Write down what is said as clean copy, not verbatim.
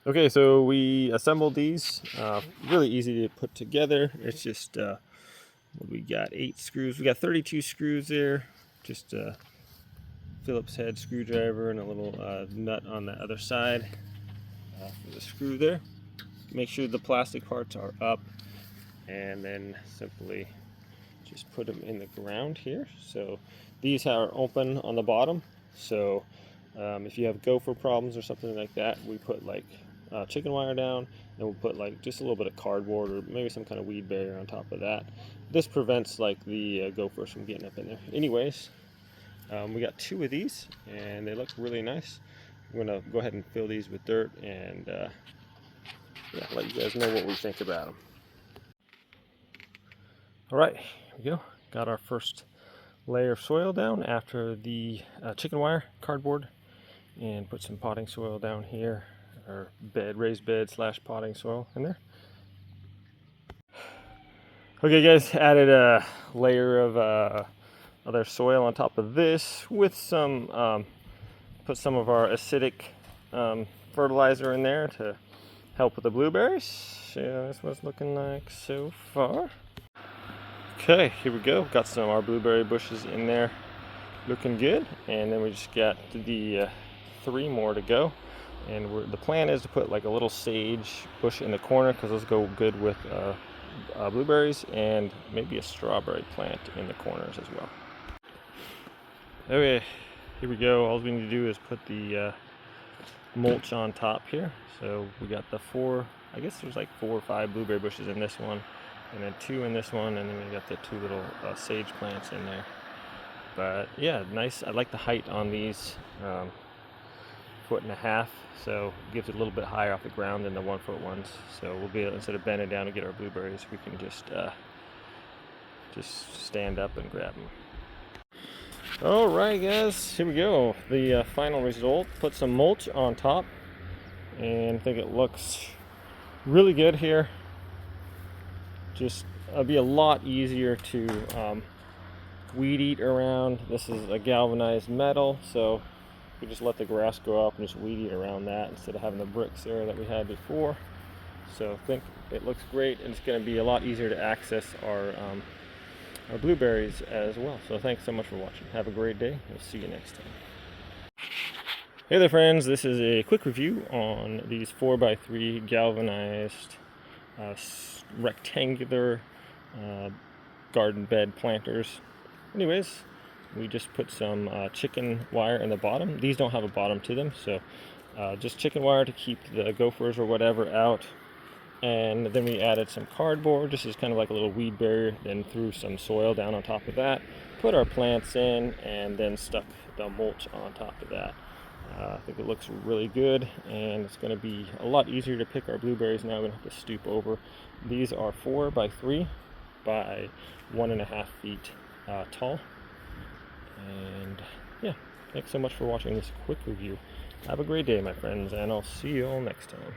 Okay, so we assembled these. Really easy to put together. It's just, we got 8 screws. We got 32 screws there. Just a Phillips head screwdriver and a little nut on the other side for the screw there. Make sure the plastic parts are up, and then simply just put them in the ground here. So these are open on the bottom. So if you have gopher problems or something like that, we put like chicken wire down, and we'll put like just a little bit of cardboard or maybe some kind of weed barrier on top of that. This prevents like the gophers from getting up in there. Anyways, we got 2 of these and they look really nice. I'm gonna go ahead and fill these with dirt and yeah, let you guys know what we think about them. All right, here we go. Got our first layer of soil down after the chicken wire cardboard, and put some potting soil down here, or raised bed / potting soil in there. Okay guys, added a layer of other soil on top of this with some put some of our acidic fertilizer in there to help with the blueberries. Yeah, that's what it's looking like so far. Okay, here we go. Got some of our blueberry bushes in there, looking good. And then we just got the 3 more to go. And the plan is to put like a little sage bush in the corner because those go good with blueberries, and maybe a strawberry plant in the corners as well. Okay, here we go. All we need to do is put the mulch on top here. So we got the 4, I guess there's like 4 or 5 blueberry bushes in this one, and then 2 in this one, and then we got the 2 little sage plants in there. But yeah, nice. I like the height on these, 1.5 feet, so it gives it a little bit higher off the ground than the 1 foot ones. So we'll be able, instead of bending down to get our blueberries, we can just stand up and grab them. All right, guys, here we go. The final result. Put some mulch on top, and I think it looks really good here. Just it'll be a lot easier to weed eat around. This is a galvanized metal, so we just let the grass go up and just weed eat around that instead of having the bricks there that we had before. So I think it looks great, and it's going to be a lot easier to access our blueberries as well. So thanks so much for watching. Have a great day. We'll see you next time. Hey there, friends. This is a quick review on these 4x3 galvanized rectangular garden bed planters. Anyways, we just put some chicken wire in the bottom. These don't have a bottom to them, so just chicken wire to keep the gophers or whatever out. And then we added some cardboard, just as kind of like a little weed barrier, then threw some soil down on top of that, put our plants in, and then stuck the mulch on top of that. I think it looks really good, and it's going to be a lot easier to pick our blueberries now. We're going to have to stoop over. These are 4x3 by 1.5 feet tall. And yeah, thanks so much for watching this quick review. Have a great day, my friends, and I'll see you all next time.